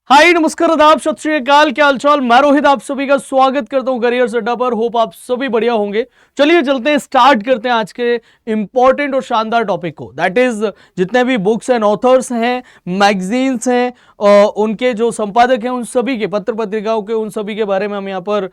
हाय नमस्कार आदाब सत श्री अकाल, क्या हालचाल। मैं रोहित आप सभी का स्वागत करता हूं करियर अड्डा पर। होप आप सभी बढ़िया होंगे। चलिए चलते हैं, स्टार्ट करते हैं आज के इंपॉर्टेंट और शानदार टॉपिक को। दैट इज जितने भी बुक्स एंड ऑथर्स हैं, मैगजीन्स हैं, उनके जो संपादक हैं, उन सभी के, पत्र पत्रिकाओं के, उन सभी के बारे में हम यहाँ पर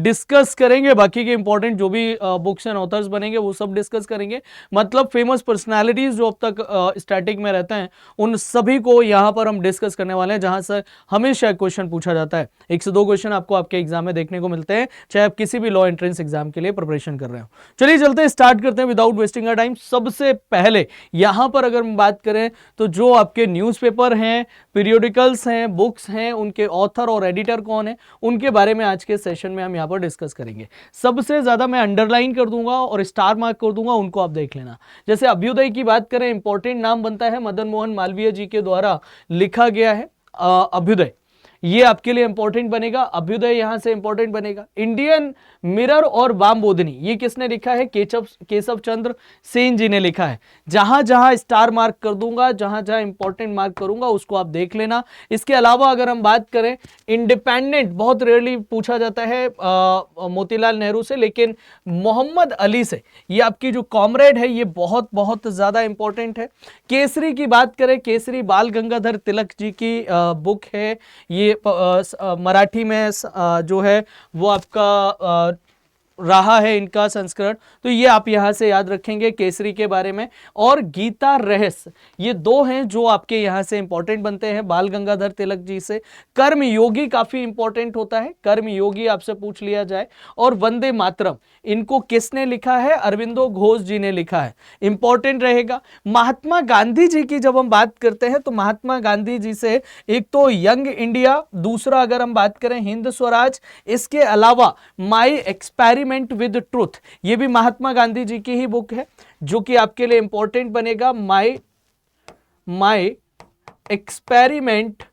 डिस्कस करेंगे। बाकी के इंपॉर्टेंट जो भी बुक्स एंड ऑथर्स बनेंगे वो सब डिस्कस करेंगे। मतलब फेमस पर्सनैलिटीज जो अब तक स्टैटिक में रहते हैं उन सभी को यहाँ पर हम डिस्कस करने वाले हैं, जहां से हमेशा क्वेश्चन पूछा जाता है। 1 से 2 क्वेश्चन आपको आपके एग्जाम में देखने को मिलते हैं, चाहे आप किसी भी लॉ एंट्रेंस एग्जाम के लिए प्रिपरेशन कर रहे हो। चलिए चलते हैं, स्टार्ट करते हैं विदाउट वेस्टिंग अ टाइम। सबसे पहले यहां पर अगर हम बात करें तो जो आपके न्यूज़पेपर हैं, पीरियोडिकल्स हैं, बुक्स हैं, उनके ऑथर और एडिटर कौन है, उनके बारे में आज के सेशन में हम यहां पर डिस्कस करेंगे। सबसे ज्यादा मैं अंडरलाइन कर दूंगा और स्टार मार्क कर दूंगा, उनको आप देख लेना। जैसे अभ्युदय की बात करें, इंपॉर्टेंट नाम बनता है, मदन मोहन मालवीय जी के द्वारा लिखा गया है अभ्युदय, ये आपके लिए इंपॉर्टेंट बनेगा। अभ्युदय यहां से इंपॉर्टेंट बनेगा। इंडियन मिरर और वामबोधिनी, ये किसने लिखा है? केशव चंद्र सेन जी ने लिखा है। जहां जहां स्टार मार्क कर दूंगा, जहां जहां इंपॉर्टेंट मार्क करूंगा, उसको आप देख लेना। इसके अलावा अगर हम बात करें, इंडिपेंडेंट बहुत रेयरली पूछा जाता है मोतीलाल नेहरू से, लेकिन मोहम्मद अली से, ये आपकी जो कॉमरेड है, ये बहुत बहुत ज्यादा इंपॉर्टेंट है। केसरी की बात करें, केसरी बाल गंगाधर तिलक जी की बुक है। ये मराठी में जो है वो आपका रहा है इनका संस्करण, तो ये आप यहां से याद रखेंगे केसरी के बारे में। और गीता रहस्य, ये दो हैं जो आपके यहां से इंपॉर्टेंट बनते हैं बाल गंगाधर तिलक जी से। कर्म योगी काफी इंपॉर्टेंट होता है, कर्म योगी आपसे पूछ लिया जाए। और वंदे मातरम, इनको किसने लिखा है? अरविंदो घोष जी ने लिखा है, इंपॉर्टेंट रहेगा। महात्मा गांधी जी की जब हम बात करते हैं तो महात्मा गांधी जी से एक तो यंग इंडिया, दूसरा अगर हम बात करें हिंद स्वराज, इसके अलावा माई एक्सपेरिमेंट विद ट्रूथ, ये भी महात्मा गांधी जी की ही बुक है जो कि आपके लिए इंपॉर्टेंट बनेगा। My experiment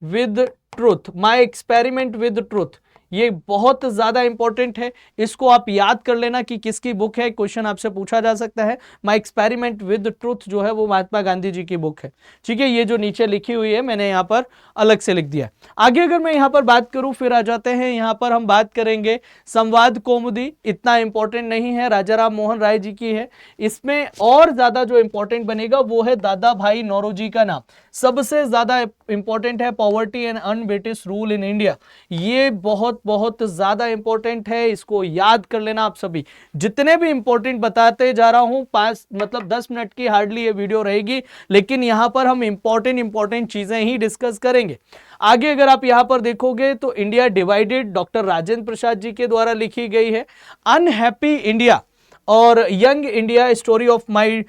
with truth, my experiment with truth, ये बहुत ज्यादा इंपॉर्टेंट है। इसको आप याद कर लेना कि किसकी बुक है, क्वेश्चन आपसे पूछा जा सकता है। माई एक्सपेरिमेंट विद ट्रूथ जो है वो महात्मा गांधी जी की बुक है। ठीक है, ये जो नीचे लिखी हुई है मैंने यहाँ पर अलग से लिख दिया। आगे अगर मैं यहाँ पर बात करूं, फिर आ जाते हैं यहाँ पर हम बात करेंगे संवाद कौमुदी, इतना इंपॉर्टेंट नहीं है, राजा राम मोहन राय जी की है। इसमें और ज्यादा जो इंपॉर्टेंट बनेगा वो है दादा भाई नौरोजी का नाम, सबसे ज्यादा इंपॉर्टेंट है। Poverty and un-British rule in India, ये बहुत बहुत ज्यादा इंपॉर्टेंट है, इसको याद कर लेना आप सभी। जितने भी इंपॉर्टेंट बताते जा रहा हूं, 10 मिनट की हार्डली ये वीडियो रहेगी, लेकिन यहां पर हम इंपॉर्टेंट चीजें ही डिस्कस करेंगे। आगे अगर आप यहां पर देखोगे तो India divided doctor Rajendra Prasad ji के द्वारा लिखी गई है। अनहैप्पी इंडिया और young India story of my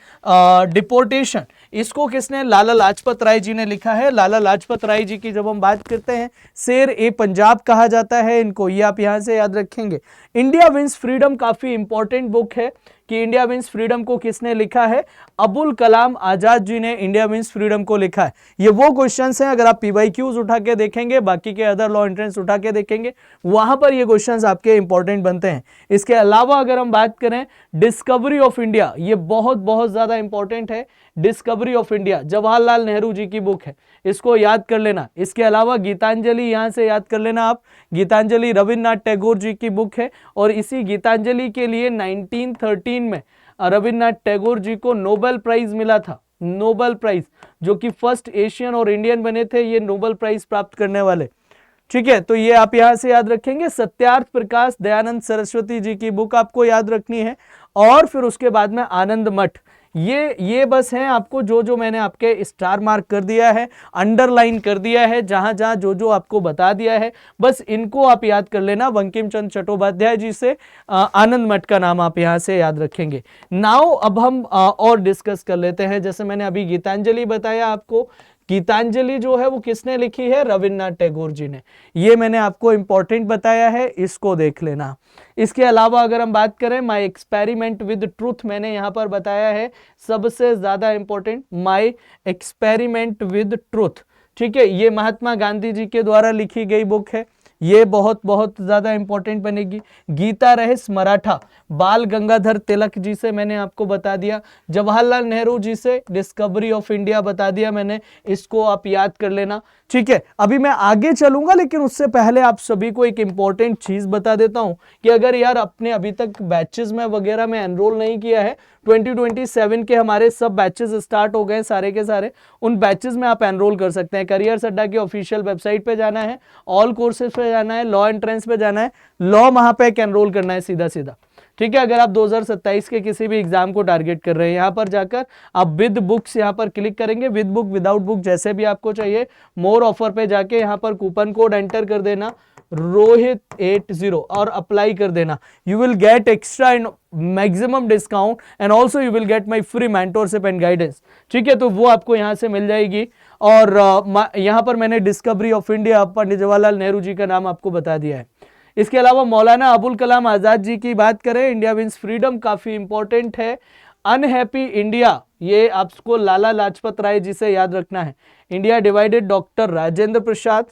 deportation, इसको किसने? लाला लाजपत राय जी ने लिखा है। लाला लाजपत राय जी की जब हम बात करते हैं, शेर ए पंजाब कहा जाता है इनको, ये आप यहां से याद रखेंगे। इंडिया विंस फ्रीडम काफी इंपॉर्टेंट बुक है कि इंडिया विंस फ्रीडम को किसने लिखा है? अबुल कलाम आजाद जी ने इंडिया विंस फ्रीडम को लिखा है। ये वो क्वेश्चंस हैं, अगर आप पीवाईक्यूज उठा के देखेंगे, बाकी के अदर लॉ एंट्रेंस उठा के देखेंगे, वहां पर ये क्वेश्चंस आपके इंपॉर्टेंट बनते हैं। इसके अलावा अगर हम बात करें डिस्कवरी ऑफ इंडिया, ये बहुत बहुत ज्यादा इंपॉर्टेंट है। Discovery of India Jawaharlal Nehru ji की बुक है, इसको याद कर लेना। इसके अलावा गीतांजलि यहां से याद कर लेना आप, गीतांजलि रविन्द्रनाथ टैगोर जी की बुक है। और इसी गीतांजलि के लिए 1913 में रविन्द्रनाथ टैगोर जी को नोबेल प्राइज मिला था। नोबेल प्राइज, जो कि फर्स्ट एशियन और इंडियन बने थे ये नोबेल प्राइज प्राप्त करने वाले। ठीक है, तो ये आप यहां से याद रखेंगे। सत्यार्थ प्रकाश दयानंद सरस्वती जी की बुक आपको याद रखनी है। और फिर उसके बाद में आनंद मठ, ये बस हैं आपको जो जो मैंने आपके स्टार मार्क कर दिया है, अंडरलाइन कर दिया है, जहां जहां जो जो आपको बता दिया है, बस इनको आप याद कर लेना। बंकिम चंद्र चट्टोपाध्याय जी से आनंद मठ का नाम आप यहां से याद रखेंगे। नाउ अब हम और डिस्कस कर लेते हैं। जैसे मैंने अभी गीतांजलि बताया आपको, गीतांजलि जो है वो किसने लिखी है? रविन्द्रनाथ टैगोर जी ने। ये मैंने आपको इंपॉर्टेंट बताया है, इसको देख लेना। इसके अलावा अगर हम बात करें, माई एक्सपेरिमेंट विद ट्रूथ मैंने यहां पर बताया है, सबसे ज्यादा important my experiment with truth. ठीक है, ये महात्मा गांधी जी के द्वारा लिखी गई बुक है, ये बहुत बहुत ज्यादा इंपॉर्टेंट बनेगी। गीता रहस्य मराठा, बाल गंगाधर तिलक जी से मैंने आपको बता दिया। जवाहरलाल नेहरू जी से डिस्कवरी ऑफ इंडिया बता दिया मैंने, इसको आप याद कर लेना। ठीक है, अभी मैं आगे चलूंगा लेकिन उससे पहले आप सभी को एक इंपॉर्टेंट चीज बता देता हूं कि अगर यार आपने अभी तक बैचेस में वगैरह में एनरोल नहीं किया है, 2027 के हमारे सब बैचेस स्टार्ट हो गए सारे के सारे, उन बैचेस में आप एनरोल कर सकते हैं। करियर अड्डा की ऑफिशियल वेबसाइट पे जाना है, ऑल कोर्सेज पे जाना है, लॉ एंट्रेंस पे जाना है, लॉ वहां पे एक एनरोल करना है सीधा सीधा। ठीक है, अगर आप 2027 के किसी भी एग्जाम को टारगेट कर रहे हैं, यहां पर जाकर आप विद बुक्स यहां पर क्लिक करेंगे, विद बुक विदाउट बुक जैसे भी आपको चाहिए, मोर ऑफर पे जाके यहां पर कूपन कोड एंटर कर देना रोहित80 और अप्लाई कर देना। You will get extra in maximum discount and also you will get my free mentorship and guidance. ठीक है, तो वो आपको यहां से मिल जाएगी। और यहां पर मैंने discovery of India Pandit Jawaharlal Nehru जी का नाम आपको बता दिया है। इसके अलावा मौलाना अबुल कलाम आजाद जी की बात करें, इंडिया विंस फ्रीडम काफी इंपॉर्टेंट है। अनहैप्पी इंडिया, ये आपको लाला लाजपत राय जी से याद रखना है। India divided, doctor Rajendra Prasad.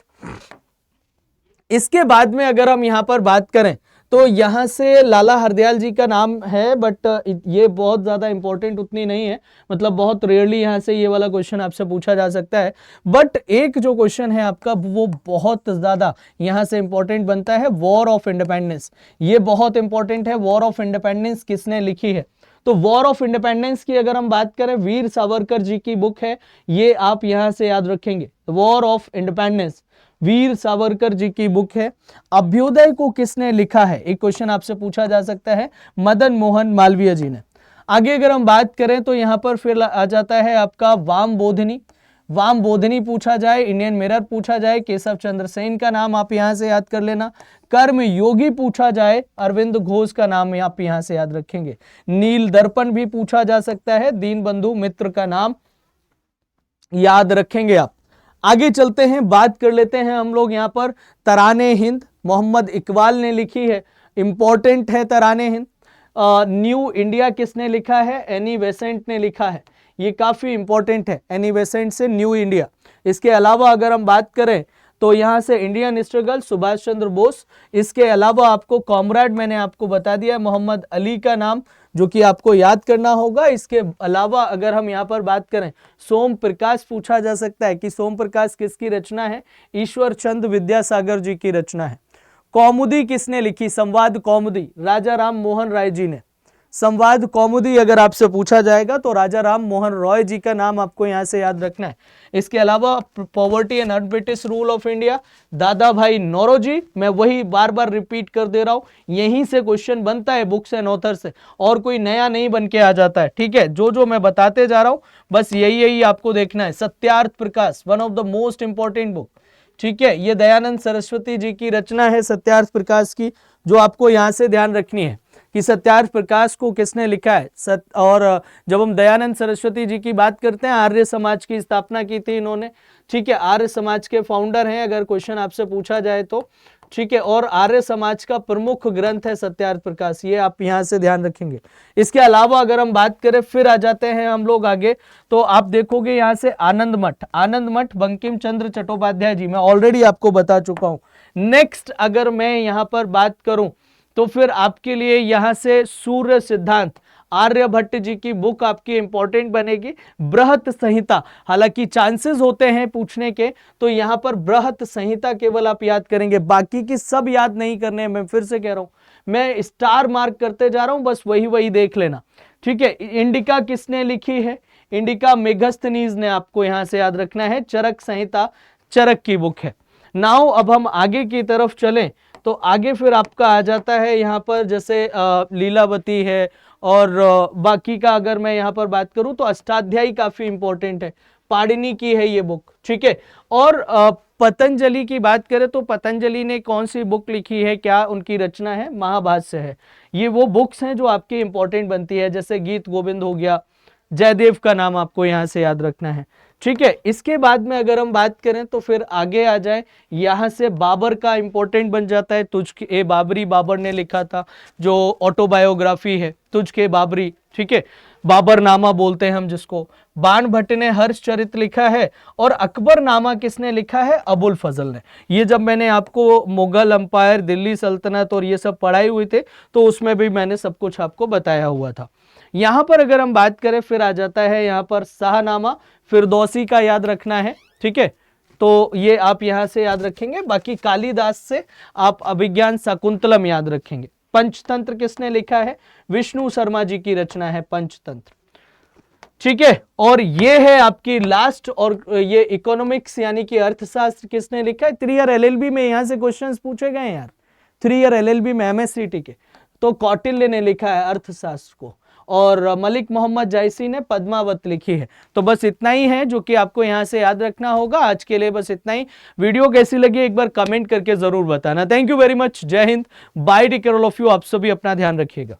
इसके बाद में अगर हम यहां पर बात करें तो यहां से लाला हरदयाल जी का नाम है, बट ये बहुत ज्यादा इंपॉर्टेंट उतनी नहीं है, मतलब बहुत रेयरली यहां से ये वाला क्वेश्चन आपसे पूछा जा सकता है। बट एक जो क्वेश्चन है आपका वो बहुत ज्यादा यहां से इंपॉर्टेंट बनता है, वॉर ऑफ इंडिपेंडेंस। ये बहुत इंपॉर्टेंट है, वॉर ऑफ इंडिपेंडेंस किसने लिखी है? तो वॉर ऑफ इंडिपेंडेंस की अगर हम बात करें, वीर सावरकर जी की बुक है, ये आप यहां से याद रखेंगे। War of independence Veer Savarkar ji की बुक है। अभ्युदय को किसने लिखा है? एक क्वेश्चन आपसे पूछा जा सकता है, मदन मोहन मालवीय जी ने। आगे अगर हम बात करें तो यहां पर फिर आ जाता है आपका वाम बोधनी। वाम बोधनी पूछा जाए, इंडियन मिरर पूछा जाए, केशव चंद्र सेन का नाम आप यहां से याद कर लेना। कर्म योगी पूछा जाए, अरविंद घोष का नाम आप यहां से याद रखेंगे। नील दर्पण भी पूछा जा सकता है, दीनबंधु मित्र का नाम याद रखेंगे आप। आगे चलते हैं, बात कर लेते हैं हम लोग यहां पर तराने हिंद, मोहम्मद इकबाल ने लिखी है, इंपॉर्टेंट है तराने हिंद। न्यू इंडिया किसने लिखा है? एनी बेसेंट ने लिखा है, ये काफी इंपॉर्टेंट है, एनी बेसेंट से न्यू इंडिया। इसके अलावा अगर हम बात करें तो यहां से इंडियन स्ट्रगल, सुभाष चंद्र बोस। इसके अलावा आपको कॉमरेड मैंने आपको बता दिया, मोहम्मद अली का नाम, जो कि आपको याद करना होगा। इसके अलावा अगर हम यहाँ पर बात करें, सोम प्रकाश पूछा जा सकता है कि सोम प्रकाश किसकी रचना है? ईश्वर चंद विद्यासागर जी की रचना है। कौमुदी किसने लिखी? संवाद कौमुदी, राजा राम मोहन राय जी ने। संवाद कौमुदी अगर आपसे पूछा जाएगा तो राजा राम मोहन रॉय जी का नाम आपको यहां से याद रखना है। इसके अलावा poverty and British rule of India, दादा भाई नौरोजी। मैं वही बार बार रिपीट कर दे रहा हूं, यहीं से क्वेश्चन बनता है बुक्स एंड ऑथर से, और कोई नया नहीं बन के आ जाता है। ठीक है, जो मैं बताते जा रहा हूं बस यही आपको देखना है। Satyarth Prakash, one of the most important book. ठीक है, ये दयानंद सरस्वती जी की रचना है सत्यार्थ प्रकाश की, जो आपको यहां से ध्यान रखनी है कि सत्यार्थ प्रकाश को किसने लिखा है। और जब हम दयानंद सरस्वती जी की बात करते हैं, आर्य समाज की स्थापना की थी इन्होंने। ठीक है, आर्य समाज के फाउंडर हैं अगर क्वेश्चन आपसे पूछा जाए तो। ठीक है, और आर्य समाज का प्रमुख ग्रंथ है सत्यार्थ प्रकाश, ये आप यहां से ध्यान रखेंगे। इसके अलावा अगर हम बात करें, फिर आ जाते हैं हम लोग आगे, तो आप देखोगे यहां से आनंद मठ। आनंद मठ बंकिम चंद्र चट्टोपाध्याय जी, मैं ऑलरेडी आपको बता चुका हूं। नेक्स्ट अगर मैं यहां पर बात करूं तो फिर आपके लिए यहां से सूर्य सिद्धांत, आर्यभट्ट जी की बुक आपकी इंपॉर्टेंट बनेगी। बृहत संहिता, हालांकि चांसेस होते हैं पूछने के, तो यहां पर बृहत संहिता केवल आप याद करेंगे, बाकी की सब याद नहीं करने। मैं फिर से कह रहा हूं, मैं स्टार मार्क करते जा रहा हूं, बस वही देख लेना। ठीक है, इंडिका किसने लिखी है? इंडिका मेगस्थनीज ने, आपको यहां से याद रखना है। चरक संहिता चरक की बुक है। नाउ अब हम आगे की तरफ चलें तो आगे फिर आपका आ जाता है यहाँ पर, जैसे लीलावती है, और बाकी का अगर मैं यहाँ पर बात करूं तो अष्टाध्यायी काफी इंपॉर्टेंट है, पाणिनि की है ये बुक। ठीक है, और पतंजलि की बात करें तो पतंजलि ने कौन सी बुक लिखी है, क्या उनकी रचना है? महाभाष्य है। ये वो बुक्स हैं जो आपकी इंपॉर्टेंट बनती है, जैसे गीत गोविंद हो गया, जयदेव का नाम आपको यहाँ से याद रखना है। ठीक है, इसके बाद में अगर हम बात करें तो फिर आगे आ जाए, यहां से बाबर का इंपॉर्टेंट बन जाता है। तुझके बाबरी, बाबर ने लिखा था, जो ऑटोबायोग्राफी है तुझके बाबरी। ठीक है, बाबरनामा बोलते हैं हम जिसको। बाण भट्ट ने हर्षचरित लिखा है और अकबरनामा किसने लिखा है? अबुल फजल ने। ये जब मैंने आपको मुगल अंपायर, दिल्ली सल्तनत और ये सब पढ़ाई हुई थे तो उसमें भी मैंने सब कुछ आपको बताया हुआ था। यहां पर अगर हम बात करें फिर आ जाता है यहां पर शाहनामा, फिरदौसी का याद रखना है, ठीक है, तो ये आप यहां से याद रखेंगे। बाकी कालिदास से आप अभिज्ञान शाकुंतलम याद रखेंगे। पंचतंत्र किसने लिखा है? विष्णु शर्मा जी की रचना है पंचतंत्र, ठीक है। और ये है आपकी लास्ट, और ये इकोनॉमिक्स यानी कि अर्थशास्त्र किसने लिखा है? 3 ईयर एलएलबी में यहां से क्वेश्चंस पूछे गए यार, 3 ईयर एलएलबी में एमएससीटी के, तो कौटिल्य ने लिखा है अर्थशास्त्र को, और मलिक मोहम्मद जायसी ने पद्मावत लिखी है। तो बस इतना ही है जो कि आपको यहां से याद रखना होगा। आज के लिए बस इतना ही। वीडियो कैसी लगी एक बार कमेंट करके जरूर बताना। Thank you very much. जय हिंद। Bye, take care all of you. आप सभी अपना ध्यान रखिएगा।